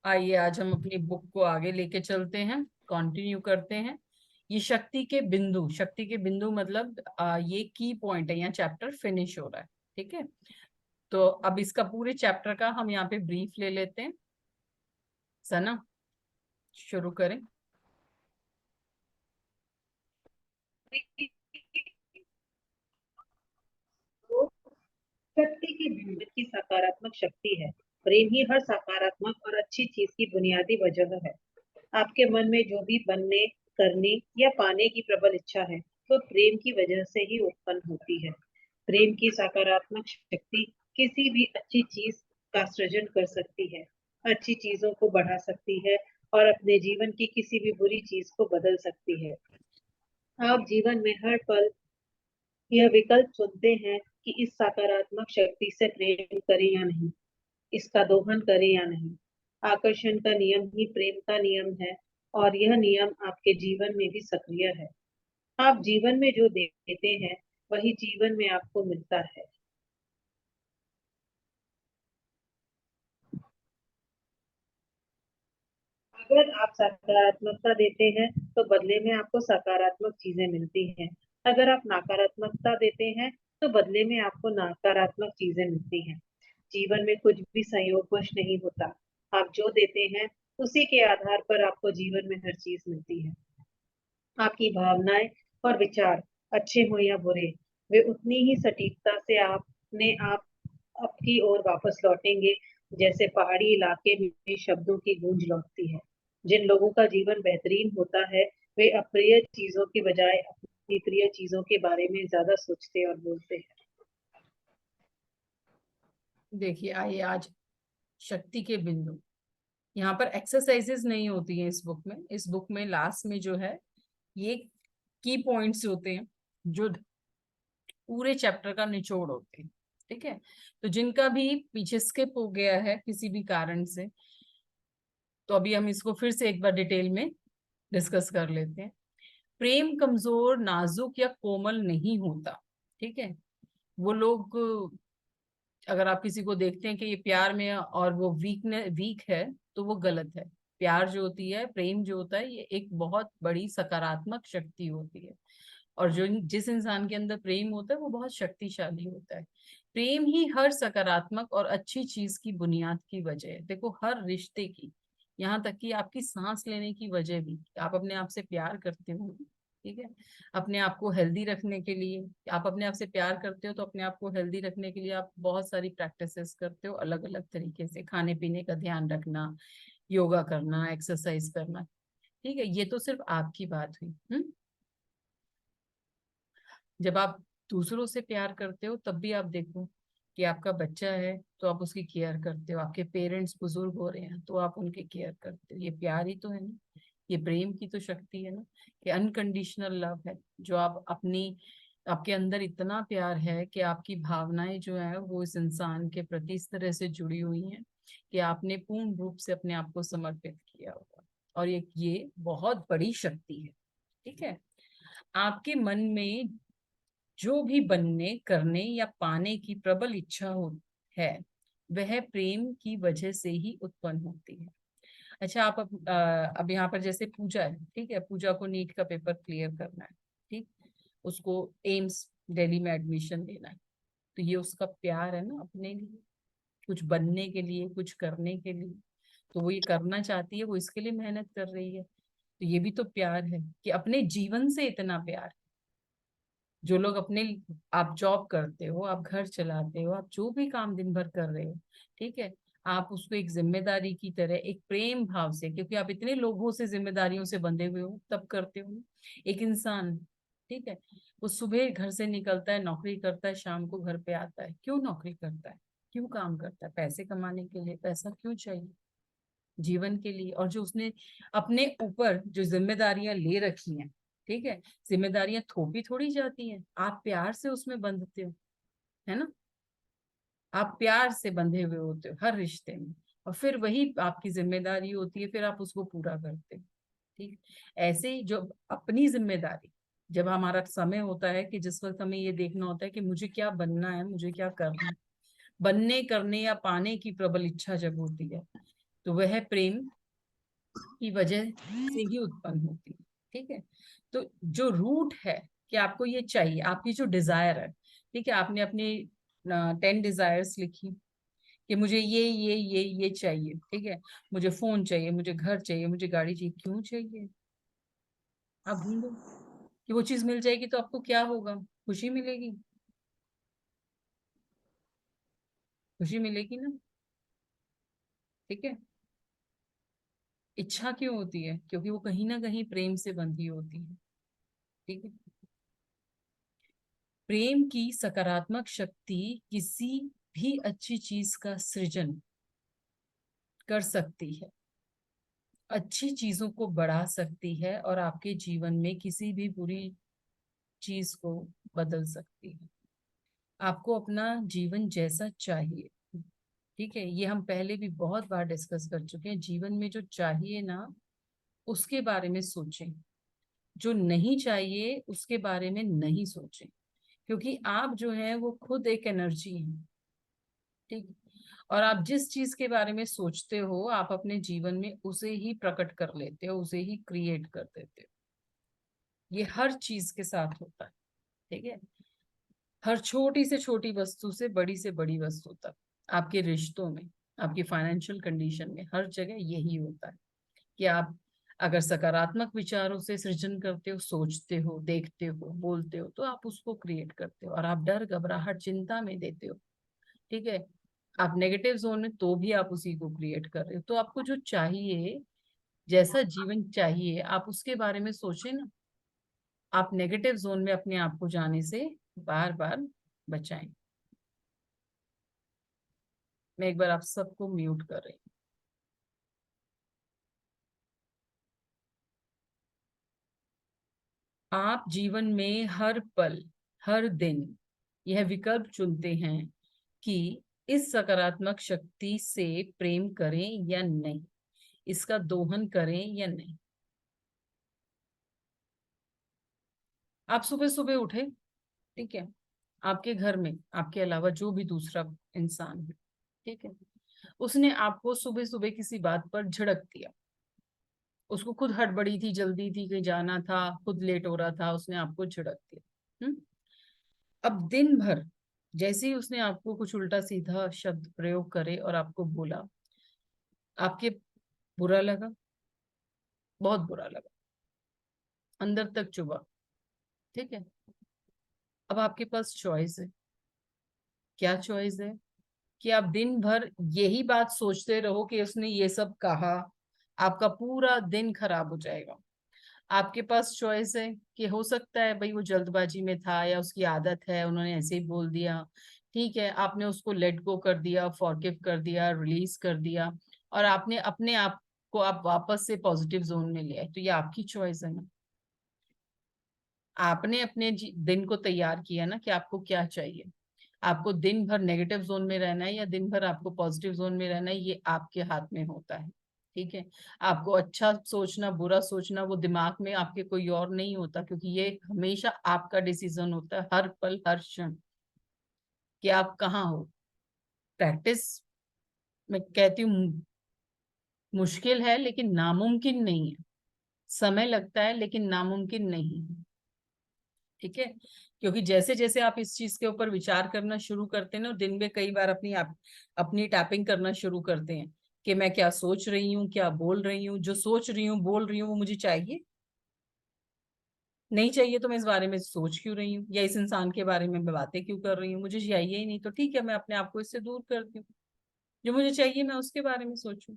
आइए आज हम अपनी बुक को आगे लेके चलते हैं, कंटिन्यू करते हैं। ये शक्ति के बिंदु मतलब ये की पॉइंट है, यहाँ चैप्टर फिनिश हो रहा है। ठीक है, तो अब इसका पूरे चैप्टर का हम यहाँ पे ब्रीफ ले लेते हैं। सना, शुरू करें। तो शक्ति की जीवन की सकारात्मक शक्ति है। प्रेम ही हर सकारात्मक और अच्छी चीज की बुनियादी वजह है। आपके मन में जो भी बनने, करने या पाने की प्रबल इच्छा है, वो प्रेम की वजह से ही उत्पन्न होती है। प्रेम की सकारात्मक शक्ति किसी भी अच्छी चीज का सृजन कर सकती है, अच्छी चीजों को बढ़ा सकती है और अपने जीवन की किसी भी बुरी चीज को बदल सकती है। आप जीवन में हर पल यह विकल्प चुनते हैं कि इस सकारात्मक शक्ति से प्रेम करें या नहीं, इसका दोहन करें या नहीं। आकर्षण का नियम ही प्रेम का नियम है और यह नियम आपके जीवन में भी सक्रिय है। आप जीवन में जो देते हैं वही जीवन में आपको मिलता है। अगर आप सकारात्मकता देते हैं तो बदले में आपको सकारात्मक चीजें मिलती हैं। अगर आप नकारात्मकता देते हैं तो बदले में आपको नकारात्मक चीजें मिलती हैं। जीवन में कुछ भी संयोगवश नहीं होता। आप जो देते हैं उसी के आधार पर आपको जीवन में हर चीज मिलती है। आपकी भावनाएं और विचार अच्छे हो या बुरे, वे उतनी ही सटीकता से आपने आप आपकी ओर वापस लौटेंगे जैसे पहाड़ी इलाके में शब्दों की गूंज लौटती है। जिन लोगों का जीवन बेहतरीन होता है, वे अप्रिय चीजों के बजाय अपनी प्रिय चीजों के बारे में ज्यादा सोचते और बोलते हैं। देखिए, आइए आज शक्ति के बिंदु। यहाँ पर एक्सरसाइजेस नहीं होती हैं इस बुक में लास्ट में जो है ये की पॉइंट्स होते हैं जो पूरे चैप्टर का निचोड़ होते हैं। ठीक है, तो जिनका भी पीछे स्किप हो गया है किसी भी कारण से, तो अभी हम इसको फिर से एक बार डिटेल में डिस्कस कर लेते हैं। प्रेम कमजोर, नाजुक या कोमल नहीं होता। ठीक है, वो लोग, अगर आप किसी को देखते हैं कि ये प्यार में और वो वीक है, तो वो गलत है। प्यार जो होती है, प्रेम जो होता है, ये एक बहुत बड़ी सकारात्मक शक्ति होती है। और जो जिस इंसान के अंदर प्रेम होता है वो बहुत शक्तिशाली होता है। प्रेम ही हर सकारात्मक और अच्छी चीज की बुनियाद की वजह है। देखो, हर रिश्ते की, यहाँ तक कि आपकी सांस लेने की वजह भी, आप अपने आप से प्यार करते हो। ठीक है, अपने आप को हेल्दी रखने के लिए, आप अपने आप से प्यार करते हो तो अपने आप को हेल्दी रखने के लिए आप बहुत सारी प्रैक्टिसेस करते हो, अलग अलग तरीके से खाने पीने का ध्यान रखना, योगा करना, एक्सरसाइज करना। ठीक है, ये तो सिर्फ आपकी बात हुई। जब आप दूसरों से प्यार करते हो तब भी आप देखो कि आपका बच्चा है तो आप उसकी केयर करते हो, आपके पेरेंट्स बुजुर्ग हो रहे हैं तो आप उनकी केयर करते हो। ये प्यार ही तो है ना, ये प्रेम की तो शक्ति है ना, कि अनकंडीशनल लव है। जो आप अपनी, आपके अंदर इतना प्यार है कि आपकी भावनाएं जो है वो इस इंसान के प्रति इस तरह से जुड़ी हुई हैं कि आपने पूर्ण रूप से अपने आप को समर्पित किया होगा। और ये बहुत बड़ी शक्ति है। ठीक है, आपके मन में जो भी बनने, करने या पाने की प्रबल इच्छा हो है, वह प्रेम की वजह से ही उत्पन्न होती है। अच्छा, आप अब यहाँ पर जैसे पूजा है, ठीक है, पूजा को नीट का पेपर क्लियर करना है। ठीक, उसको एम्स दिल्ली में एडमिशन लेना है, तो ये उसका प्यार है ना अपने लिए, कुछ बनने के लिए, कुछ करने के लिए। तो वो ये करना चाहती है, वो इसके लिए मेहनत कर रही है। तो ये भी तो प्यार है कि अपने जीवन से इतना प्यार। जो लोग अपने, आप जॉब करते हो, आप घर चलाते हो, आप जो भी काम दिन भर कर रहे हो, ठीक है, आप उसको एक जिम्मेदारी की तरह, एक प्रेम भाव से, क्योंकि आप इतने लोगों से जिम्मेदारियों से बंधे हुए हो तब करते हो। एक इंसान, ठीक है, वो सुबह घर से निकलता है, नौकरी करता है, शाम को घर पे आता है। क्यों नौकरी करता है, क्यों काम करता है? पैसे कमाने के लिए। पैसा क्यों चाहिए? जीवन के लिए। और जो उसने अपने ऊपर जो जिम्मेदारियां ले रखी हैं, ठीक है, जिम्मेदारियां थोपी थोड़ी जाती हैं, आप प्यार से उसमें बंधते हो, है ना, आप प्यार से बंधे हुए होते हो हर रिश्ते में, और फिर वही आपकी जिम्मेदारी होती है, फिर आप उसको पूरा करते हो। ठीक, ऐसे ही जो अपनी जिम्मेदारी, जब हमारा समय होता है कि जिस वक्त हमें ये देखना होता है कि मुझे क्या बनना है, मुझे क्या करना है, बनने, करने या पाने की प्रबल इच्छा जब होती है, तो वह प्रेम की वजह से ही उत्पन्न होती है। ठीक है, तो जो रूट है कि आपको ये चाहिए, आपकी जो डिजायर है, ठीक है, आपने अपनी 10 डिजायर्स लिखी कि मुझे ये चाहिए, ठीक है, मुझे फोन चाहिए, मुझे घर चाहिए, मुझे गाड़ी चाहिए। क्यों चाहिए? आप ढूंढो कि वो चीज मिल जाएगी तो आपको क्या होगा, खुशी मिलेगी, खुशी मिलेगी ना। ठीक है, इच्छा क्यों होती है? क्योंकि वो कहीं ना कहीं प्रेम से बंधी होती है। ठीक है, प्रेम की सकारात्मक शक्ति किसी भी अच्छी चीज का सृजन कर सकती है, अच्छी चीजों को बढ़ा सकती है, और आपके जीवन में किसी भी बुरी चीज को बदल सकती है। आपको अपना जीवन जैसा चाहिए, ठीक है, ये हम पहले भी बहुत बार डिस्कस कर चुके हैं। जीवन में जो चाहिए ना, उसके बारे में सोचें, जो नहीं चाहिए उसके बारे में नहीं सोचें, क्योंकि आप जो है वो खुद एक एनर्जी है। ठीक, और आप जिस चीज के बारे में सोचते हो, आप अपने जीवन में उसे ही प्रकट कर लेते हो, उसे ही क्रिएट कर देते हो। ये हर चीज के साथ होता है। ठीक है, हर छोटी से छोटी वस्तु से बड़ी वस्तु तक, आपके रिश्तों में, आपकी फाइनेंशियल कंडीशन में, हर जगह यही होता है कि आप अगर सकारात्मक विचारों से सृजन करते हो, सोचते हो, देखते हो, बोलते हो, तो आप उसको क्रिएट करते हो। और आप डर, घबराहट, चिंता में देते हो, ठीक है, आप नेगेटिव जोन में, तो भी आप उसी को क्रिएट कर रहे हो। तो आपको जो चाहिए, जैसा जीवन चाहिए, आप उसके बारे में सोचें ना। आप नेगेटिव जोन में अपने आप को जाने से बार बार बचाएं। मैं एक बार आप सबको म्यूट कर रही हूँ। आप जीवन में हर पल, हर दिन यह विकल्प चुनते हैं कि इस सकारात्मक शक्ति से प्रेम करें या नहीं, इसका दोहन करें या नहीं। आप सुबह सुबह उठे, ठीक है, आपके घर में आपके अलावा जो भी दूसरा इंसान है, ठीक है, उसने आपको सुबह सुबह किसी बात पर झड़क दिया। उसको खुद हड़बड़ी थी, जल्दी थी, कहीं जाना था, खुद लेट हो रहा था, उसने आपको झड़क दिया। अब दिन भर जैसे ही उसने आपको कुछ उल्टा सीधा शब्द प्रयोग करे और आपको बोला, आपके बुरा लगा, बहुत बुरा लगा, अंदर तक चुभा। ठीक है, अब आपके पास चॉइस है। क्या चॉइस है? कि आप दिन भर यही बात सोचते रहो कि उसने ये सब कहा, आपका पूरा दिन खराब हो जाएगा। आपके पास चॉइस है कि हो सकता है भाई वो जल्दबाजी में था, या उसकी आदत है, उन्होंने ऐसे ही बोल दिया, ठीक है, आपने उसको लेट गो कर दिया, फॉरगिव कर दिया, रिलीज कर दिया, और आपने अपने आप को आप वापस से पॉजिटिव जोन में ले आए। तो ये आपकी चॉइस है ना। आपने अपने दिन को तैयार किया ना कि आपको क्या चाहिए। आपको दिन भर नेगेटिव जोन में रहना है या दिन भर आपको पॉजिटिव जोन में रहना है, ये आपके हाथ में होता है। ठीक है, आपको अच्छा सोचना, बुरा सोचना, वो दिमाग में आपके कोई और नहीं होता, क्योंकि ये हमेशा आपका डिसीजन होता है, हर पल, हर क्षण, कि आप कहाँ हो। प्रैक्टिस, मैं कहती हूँ, मुश्किल है लेकिन नामुमकिन नहीं है। समय लगता है लेकिन नामुमकिन नहीं है। ठीक है, क्योंकि जैसे जैसे आप इस चीज के ऊपर विचार करना शुरू करते हैं ना, दिन में कई बार अपनी टैपिंग करना शुरू करते हैं कि मैं क्या सोच रही हूँ, क्या बोल रही हूँ, जो सोच रही हूँ, बोल रही हूँ, वो मुझे चाहिए, नहीं चाहिए तो मैं इस बारे में सोच क्यों रही हूँ, या इस इंसान के बारे में मैं बातें क्यों कर रही हूँ, मुझे चाहिए ही नहीं, तो ठीक है, मैं अपने आप को इससे दूर करती हूँ। जो मुझे चाहिए मैं उसके बारे में सोचूं।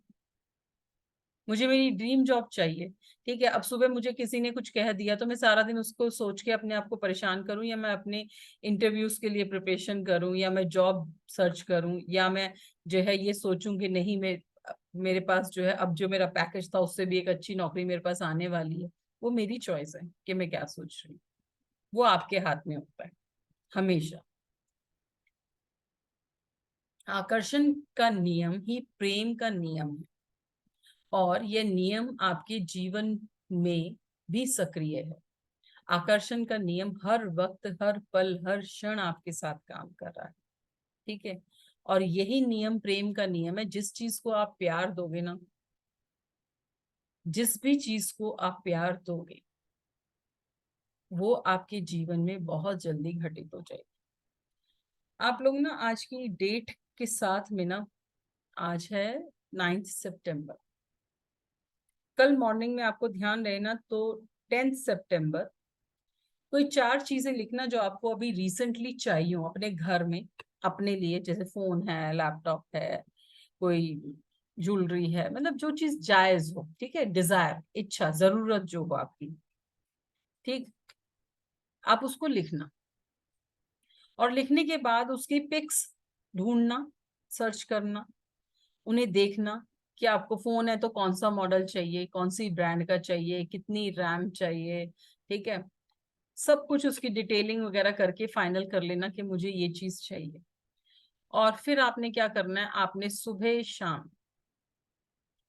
मुझे मेरी ड्रीम जॉब चाहिए, ठीक है, अब सुबह मुझे किसी ने कुछ कह दिया तो मैं सारा दिन उसको सोच के अपने आप को परेशान करूं, या मैं अपने इंटरव्यूज के लिए प्रिपरेशन करूं, या मैं जॉब सर्च करूं, या मैं जो है ये सोचूं कि नहीं, मैं मेरे पास जो है अब जो मेरा पैकेज था उससे भी एक अच्छी नौकरी मेरे पास आने वाली है। वो मेरी चॉइस है कि मैं क्या सोच रही हूँ। वो आपके हाथ में होता है हमेशा। आकर्षण का नियम ही प्रेम का नियम है, और यह नियम आपके जीवन में भी सक्रिय है। आकर्षण का नियम हर वक्त, हर पल, हर क्षण आपके साथ काम कर रहा है। ठीक है, और यही नियम प्रेम का नियम है। जिस चीज को आप प्यार दोगे ना, जिस भी चीज को आप प्यार दोगे, वो आपके जीवन में बहुत जल्दी घटित हो जाएगी। आप लोग ना आज की डेट के साथ में ना, आज है 9 सितंबर, कल मॉर्निंग में आपको ध्यान रहे ना तो 10 सितंबर कोई 4 चीजें लिखना जो आपको अभी रिसेंटली चाहिए हो अपने घर में, अपने लिए। जैसे फोन है, लैपटॉप है, कोई ज्वेलरी है, मतलब जो चीज जायज हो, ठीक है, डिजायर, इच्छा, जरूरत जो हो आपकी, ठीक, आप उसको लिखना। और लिखने के बाद उसकी पिक्स ढूंढना, सर्च करना, उन्हें देखना कि आपको फोन है तो कौन सा मॉडल चाहिए, कौन सी ब्रांड का चाहिए, कितनी रैम चाहिए, ठीक है। सब कुछ उसकी डिटेलिंग वगैरह करके फाइनल कर लेना कि मुझे ये चीज चाहिए। और फिर आपने क्या करना है, आपने सुबह शाम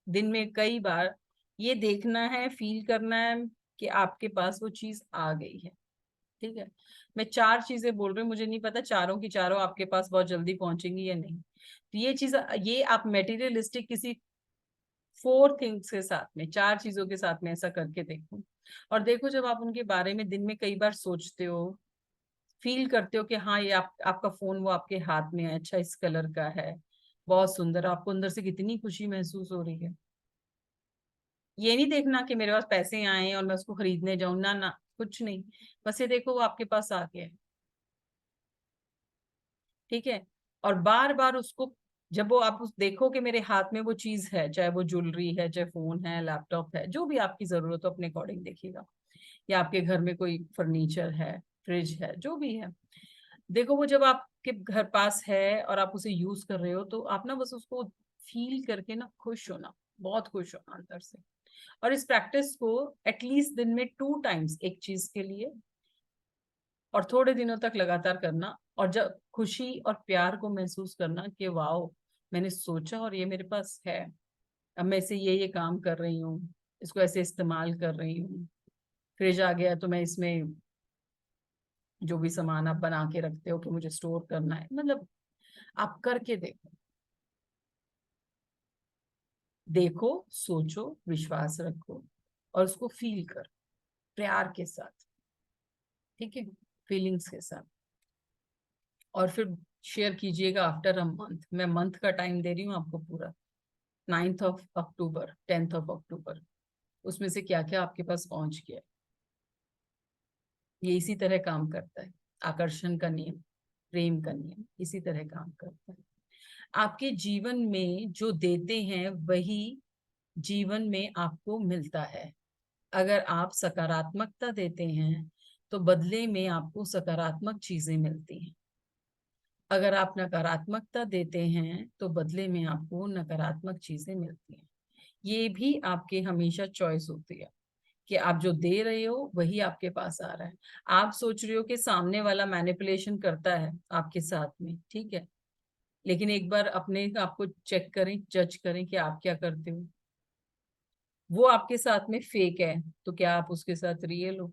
दिन में कई बार ये देखना है, फील करना है कि आपके पास वो चीज आ गई है, ठीक है। मैं 4 चीजें बोल रही हूँ, मुझे नहीं पता चारों की चारों आपके पास बहुत जल्दी पहुंचेंगी या नहीं। तो ये चीज, ये आप मेटीरियलिस्टिक किसी 4 थिंग्स के साथ में, 4 चीजों के साथ में ऐसा करके देखो। और देखो जब आप उनके बारे में दिन में कई बार सोचते हो, फील करते हो कि हाँ ये आपका फोन वो आपके हाथ में है, अच्छा इस कलर का है, बहुत सुंदर, आपको अंदर से कितनी खुशी महसूस हो रही है। ये नहीं देखना कि मेरे पास पैसे आए और मैं उसको खरीदने जाऊं, ना ना, कुछ नहीं। बस ये देखो वो आपके पास आ गया है, ठीक है। और बार बार उसको, जब वो आप उस देखो कि मेरे हाथ में वो चीज है, चाहे वो ज्वेलरी है, चाहे फोन है, लैपटॉप है, जो भी आपकी जरूरत हो अपने अकॉर्डिंग देखिएगा, या आपके घर में कोई फर्नीचर है, फ्रिज है, जो भी है, देखो वो जब आपके घर पास है और आप उसे यूज कर रहे हो तो आप ना बस उसको फील करके ना खुश होना, बहुत खुश होना अंदर से। और इस प्रैक्टिस को एटलीस्ट दिन में 2 टाइम्स एक चीज के लिए, और थोड़े दिनों तक लगातार करना। और जब खुशी और प्यार को महसूस करना कि वाओ, मैंने सोचा और ये मेरे पास है, अब मैं इसे ये काम कर रही हूँ, इसको ऐसे इस्तेमाल कर रही हूँ। फ्रिज आ गया तो मैं इसमें जो भी सामान आप बना के रखते हो कि मुझे स्टोर करना है, मतलब आप करके देखो, देखो, सोचो, विश्वास रखो और उसको फील करो प्यार के साथ, ठीक है, फीलिंग्स के साथ। और फिर शेयर कीजिएगा आफ्टर अ मंथ। मैं मंथ का टाइम दे रही हूँ आपको पूरा, 9 अक्टूबर, 10 अक्टूबर, उसमें से क्या क्या आपके पास पहुंच गया। ये इसी तरह काम करता है, आकर्षण का नियम, प्रेम का नियम इसी तरह काम करता है। आपके जीवन में जो देते हैं वही जीवन में आपको मिलता है। अगर आप सकारात्मकता देते हैं तो बदले में आपको सकारात्मक चीजें मिलती हैं। अगर आप नकारात्मकता देते हैं तो बदले में आपको नकारात्मक चीजें मिलती हैं। ये भी आपके हमेशा चॉइस होती है कि आप जो दे रहे हो वही आपके पास आ रहा है। आप सोच रहे हो कि सामने वाला मैनिपुलेशन करता है आपके साथ में, ठीक है, लेकिन एक बार अपने आप को चेक करें, जज करें कि आप क्या करते हो। वो आपके साथ में फेक है तो क्या आप उसके साथ रियल हो?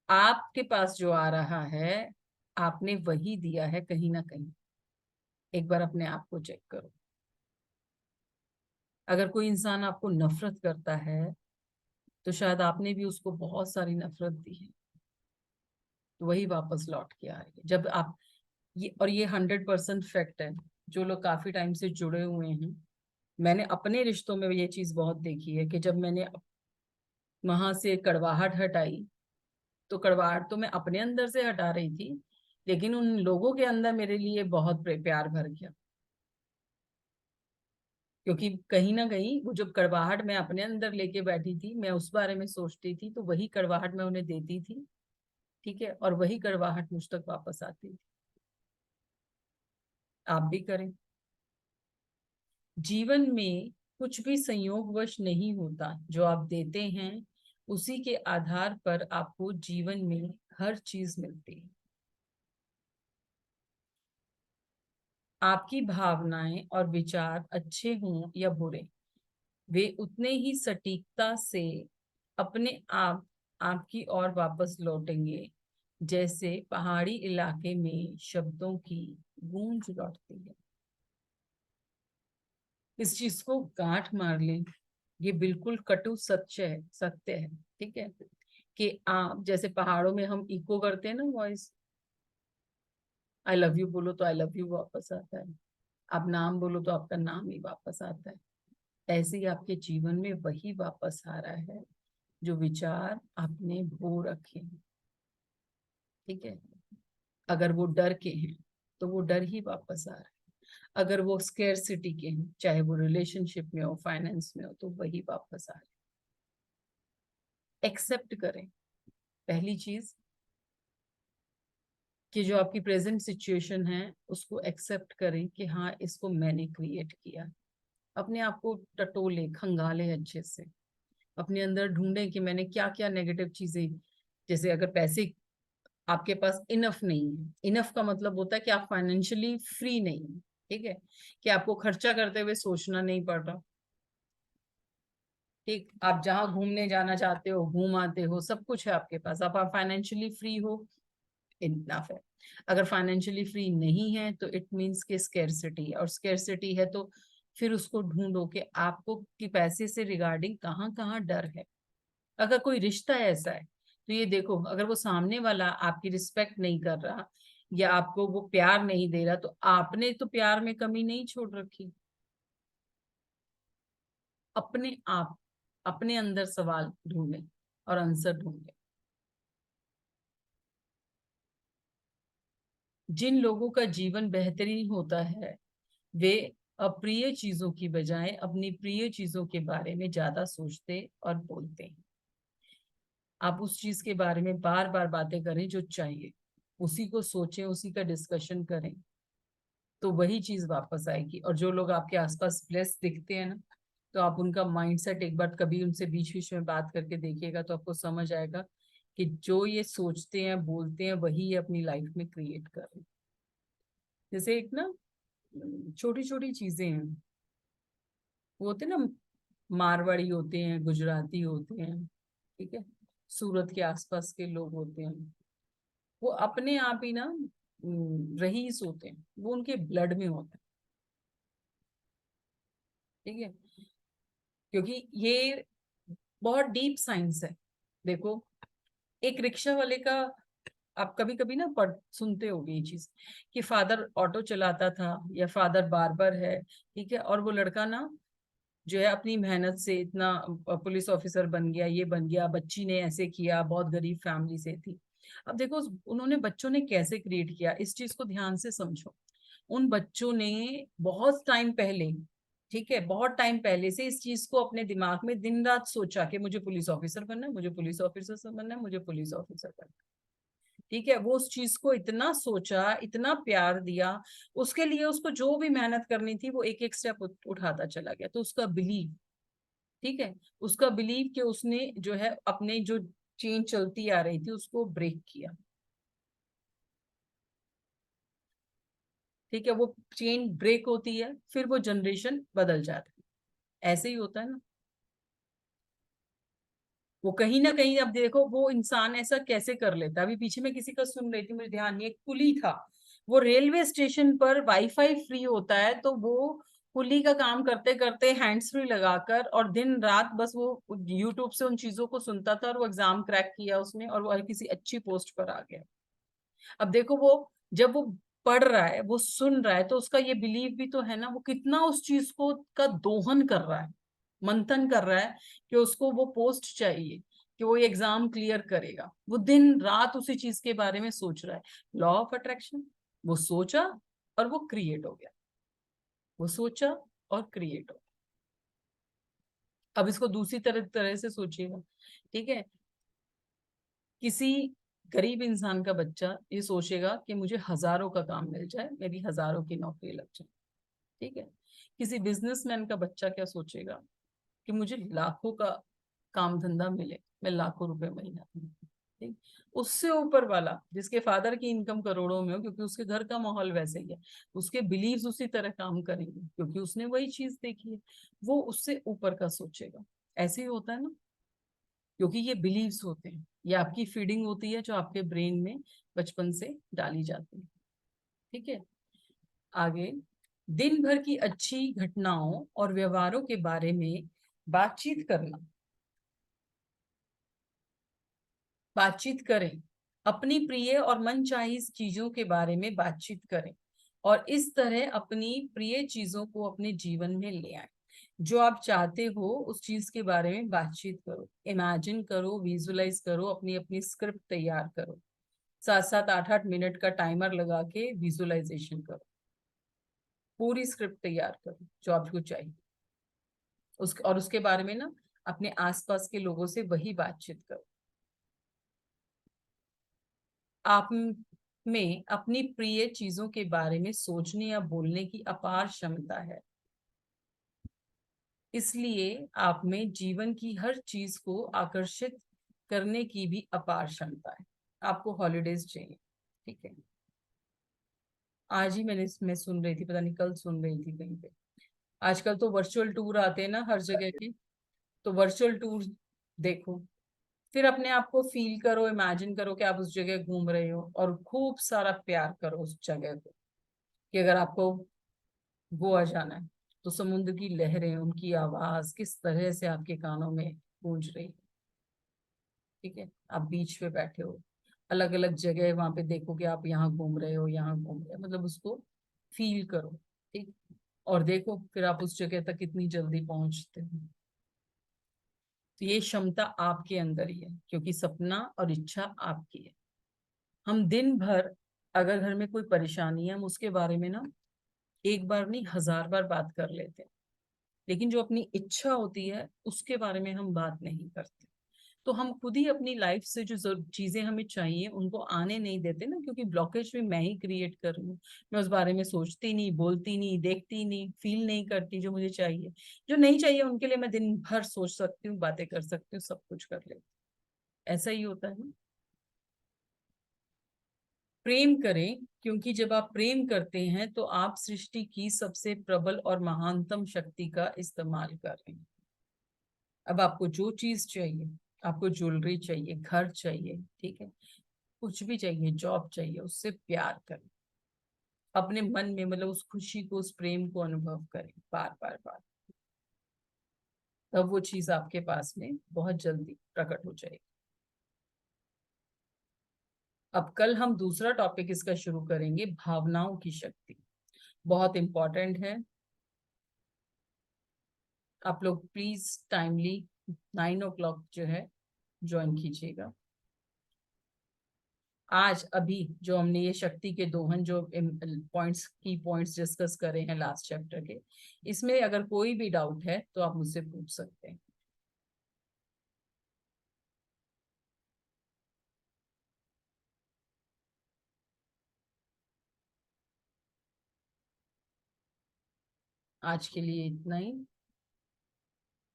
आपके पास जो आ रहा है आपने वही दिया है कहीं ना कहीं। एक बार अपने आप को चेक करो। अगर कोई इंसान आपको नफरत करता है तो शायद आपने भी उसको बहुत सारी नफरत दी है, तो वही वापस लौट के आ रही है जब आप ये। और ये 100% फैक्ट है। जो लोग काफी टाइम से जुड़े हुए हैं, मैंने अपने रिश्तों में ये चीज बहुत देखी है कि जब मैंने वहां से कड़वाहट हटाई, तो कड़वाहट तो मैं अपने अंदर से हटा रही थी, लेकिन उन लोगों के अंदर मेरे लिए बहुत प्यार भर गया। क्योंकि कहीं ना कहीं वो जब कड़वाहट मैं अपने अंदर लेके बैठी थी, मैं उस बारे में सोचती थी, तो वही कड़वाहट मैं उन्हें देती थी, ठीक है, और वही कड़वाहट मुझ तक वापस आती थी। आप भी करें। जीवन में कुछ भी संयोगवश नहीं होता, जो आप देते हैं उसी के आधार पर आपको जीवन में हर चीज मिलती है। आपकी भावनाएं और विचार अच्छे हों या बुरे, वे उतने ही सटीकता से अपने आप आपकी ओर वापस लौटेंगे, जैसे पहाड़ी इलाके में शब्दों की गूंज लौटती है। इस चीज को गांठ मार लें, ये बिल्कुल कटु सत्य है। ठीक है, कि आप जैसे पहाड़ों में हम इको करते हैं ना वॉइस, आई लव यू बोलो तो आई लव यू वापस आता है, आप नाम बोलो तो आपका नाम ही वापस आता है। ऐसे ही आपके जीवन में वही वापस आ रहा है जो विचार आपने बो रखे हैं। ठीक है, अगर वो डर के हैं तो वो डर ही वापस आ रहा है, अगर वो स्केर्सिटी के हैं, चाहे वो रिलेशनशिप में हो, फाइनेंस में हो, तो वही वापस आ रहे हैं। एक्सेप्ट करें पहली चीज, कि जो आपकी प्रेजेंट सिचुएशन है उसको एक्सेप्ट करें कि हाँ इसको मैंने क्रिएट किया। अपने आप को टटोले खंगाले अच्छे से, अपने अंदर ढूंढे कि मैंने क्या क्या नेगेटिव चीजें, जैसे अगर पैसे आपके पास इनफ नहीं है, इनफ का मतलब होता है कि आप फाइनेंशियली फ्री नहीं है। ठीक है, कि आपको खर्चा करते हुए सोचना नहीं पड़ रहा। ठीक, आप जहां घूमने जाना चाहते हो घूम आते हो, सब कुछ है आपके पास, आप फाइनेंशियली फ्री हो, इनफ है। अगर फाइनेंशियली फ्री नहीं है तो इट मीन्स के स्केर्सिटी, और स्केर्सिटी है तो फिर उसको ढूंढो कि आपको कि पैसे से रिगार्डिंग कहाँ कहाँ डर है। अगर कोई रिश्ता ऐसा है तो ये देखो, अगर वो सामने वाला आपकी रिस्पेक्ट नहीं कर रहा या आपको वो प्यार नहीं दे रहा, तो आपने तो प्यार में कमी नहीं छोड़ रखी। अपने आप अपने अंदर सवाल ढूंढे और आंसर ढूंढे। जिन लोगों का जीवन बेहतरीन होता है वे अप्रिय चीजों की बजाय अपनी प्रिय चीजों के बारे में ज्यादा सोचते और बोलते हैं। आप उस चीज के बारे में बार बार बातें करें जो चाहिए, उसी को सोचें, उसी का डिस्कशन करें, तो वही चीज वापस आएगी। और जो लोग आपके आसपास ब्लेस दिखते हैं ना, तो आप उनका माइंडसेट एक बार कभी उनसे बीच बीच में बात करके देखिएगा तो आपको समझ आएगा कि जो ये सोचते हैं बोलते हैं वही ये अपनी लाइफ में क्रिएट कर रहे हैं। जैसे एक ना छोटी छोटी चीजें हैं, वो होते हैं ना, मारवाड़ी होते हैं, गुजराती होते हैं, ठीक है, सूरत के आसपास के लोग होते हैं, वो अपने आप ही ना रईस होते हैं, वो उनके ब्लड में होता है। ठीक है, क्योंकि ये बहुत डीप साइंस है। देखो, एक रिक्शा वाले का, आप कभी कभी ना पढ़ सुनते होगे ये चीज, कि फादर ऑटो चलाता था या फादर बार्बर है, ठीक है, और वो लड़का ना जो है अपनी मेहनत से इतना पुलिस ऑफिसर बन गया, ये बन गया, बच्ची ने ऐसे किया, बहुत गरीब फैमिली से थी। अब देखो उन्होंने बच्चों ने कैसे क्रिएट किया, इस चीज को ध्यान से समझो। उन बच्चों ने बहुत टाइम पहले, ठीक है, बहुत टाइम पहले से इस चीज को अपने दिमाग में दिन रात सोचा कि मुझे पुलिस ऑफिसर बनना है, मुझे पुलिस ऑफिसर बनना है, मुझे पुलिस ऑफिसर बनना है। ठीक है, वो उस चीज को इतना सोचा, इतना प्यार दिया, उसके लिए उसको जो भी मेहनत करनी थी वो एक एक स्टेप उठाता चला गया। तो उसका बिलीव, ठीक है, उसका बिलीव कि उसने जो है अपने जो चेन चलती आ रही थी उसको ब्रेक किया। ठीक है, वो चेन ब्रेक होती है, फिर वो जनरेशन बदल जाती है। ऐसे ही होता है ना, वो कहीं ना कहीं, अब देखो वो इंसान ऐसा कैसे कर लेता है। अभी पीछे में किसी का सुन रही थी, मुझे ध्यान नहीं, एक कुली था, वो रेलवे स्टेशन पर वाईफाई फ्री होता है तो वो कुली का काम करते करते हैंड्स फ्री लगाकर और दिन रात बस वो यूट्यूब से उन चीजों को सुनता था, और वो एग्जाम क्रैक किया उसने और वो किसी अच्छी पोस्ट पर आ गया। अब देखो वो जब वो पढ़ रहा है, वो सुन रहा है, तो उसका ये बिलीव भी तो है ना, वो कितना उस चीज को का दोहन कर रहा है, मंथन कर रहा है कि उसको वो पोस्ट चाहिए, कि वो एग्जाम क्लियर करेगा। वो दिन रात उसी चीज के बारे में सोच रहा है। लॉ ऑफ अट्रैक्शन, वो सोचा और वो क्रिएट हो गया, वो सोचा और क्रिएट हो गया। अब इसको दूसरी तरह तरह से सोचिएगा। ठीक है, किसी गरीब इंसान का बच्चा ये सोचेगा कि मुझे हजारों का काम मिल जाए, मेरी हजारों की नौकरी लग जाए। ठीक है, किसी बिजनेसमैन का बच्चा क्या सोचेगा कि मुझे लाखों का काम धंधा मिले, मैं लाखों रुपए महीना, ठीक। उससे ऊपर वाला जिसके फादर की इनकम करोड़ों में हो, क्योंकि उसके घर का माहौल वैसे ही है, उसके बिलीव्स उसी तरह काम करेंगे क्योंकि उसने वही चीज देखी है, वो उससे ऊपर का सोचेगा। ऐसे ही होता है ना। क्योंकि ये बिलीव्स होते हैं, ये आपकी फीडिंग होती है जो आपके ब्रेन में बचपन से डाली जाती है। ठीक है, आगे, दिन भर की अच्छी घटनाओं और व्यवहारों के बारे में बातचीत करना, बातचीत करें। अपनी प्रिय और मनचाही चीजों के बारे में बातचीत करें और इस तरह अपनी प्रिय चीजों को अपने जीवन में ले आए। जो आप चाहते हो उस चीज के बारे में बातचीत करो, इमेजिन करो, विजुलाइज करो, अपनी अपनी स्क्रिप्ट तैयार करो। 7-7, 8-8 मिनट का टाइमर लगा के विजुअलाइजेशन करो, पूरी स्क्रिप्ट तैयार करो जो आपको चाहिए और उसके बारे में ना अपने आसपास के लोगों से वही बातचीत करो। आप में अपनी प्रिय चीजों के बारे में सोचने या बोलने की अपार क्षमता है, इसलिए आप में जीवन की हर चीज को आकर्षित करने की भी अपार क्षमता है। आपको हॉलीडेज चाहिए, ठीक है। आज ही मैं सुन रही थी, पता नहीं कल सुन रही थी कहीं पे, आजकल तो वर्चुअल टूर आते हैं ना हर जगह के, तो वर्चुअल टूर देखो, फिर अपने आप को फील करो, इमेजिन करो कि आप उस जगह घूम रहे हो और खूब सारा प्यार करो उस जगह को। कि अगर आपको गोवा जाना है तो समुद्र की लहरें, उनकी आवाज किस तरह से आपके कानों में गूंज रही है। ठीक है, आप बीच पे बैठे हो, अलग अलग जगह वहां पे देखो कि आप यहाँ घूम रहे हो, यहाँ घूम रहे हो, मतलब उसको फील करो। ठीक, और देखो फिर आप उस जगह तक कितनी जल्दी पहुंचते हो। तो ये क्षमता आपके अंदर ही है, क्योंकि सपना और इच्छा आपकी है। हम दिन भर अगर घर में कोई परेशानी है, हम उसके बारे में ना एक बार नहीं 1000 बार बात कर लेते हैं, लेकिन जो अपनी इच्छा होती है उसके बारे में हम बात नहीं करते। तो हम खुद ही अपनी लाइफ से जो चीजें हमें चाहिए उनको आने नहीं देते ना, क्योंकि ब्लॉकेज भी मैं ही क्रिएट कर रही हूँ। मैं उस बारे में सोचती नहीं, बोलती नहीं, देखती नहीं, फील नहीं करती जो मुझे चाहिए। जो नहीं चाहिए उनके लिए मैं दिन भर सोच सकती हूँ, बातें कर सकती हूँ, सब कुछ कर लेती हूँ। ऐसा ही होता है ना। प्रेम करें, क्योंकि जब आप प्रेम करते हैं तो आप सृष्टि की सबसे प्रबल और महानतम शक्ति का इस्तेमाल कर रहे हैं। अब आपको जो चीज चाहिए, आपको ज्वेलरी चाहिए, घर चाहिए, ठीक है, कुछ भी चाहिए, जॉब चाहिए, उससे प्यार करें। अपने मन में मतलब उस खुशी को, उस प्रेम को अनुभव करें बार बार बार। तब वो चीज आपके पास में बहुत जल्दी प्रकट हो जाएगी। अब कल हम दूसरा टॉपिक इसका शुरू करेंगे, भावनाओं की शक्ति। बहुत इंपॉर्टेंट है। आप लोग प्लीज टाइमली 9 o'clock जो है ज्वाइन कीजिएगा। आज अभी जो हमने ये शक्ति के दोहन जो पॉइंट्स, की पॉइंट्स डिस्कस करे हैं लास्ट चैप्टर के, इसमें अगर कोई भी डाउट है तो आप मुझसे पूछ सकते हैं। आज के लिए इतना ही।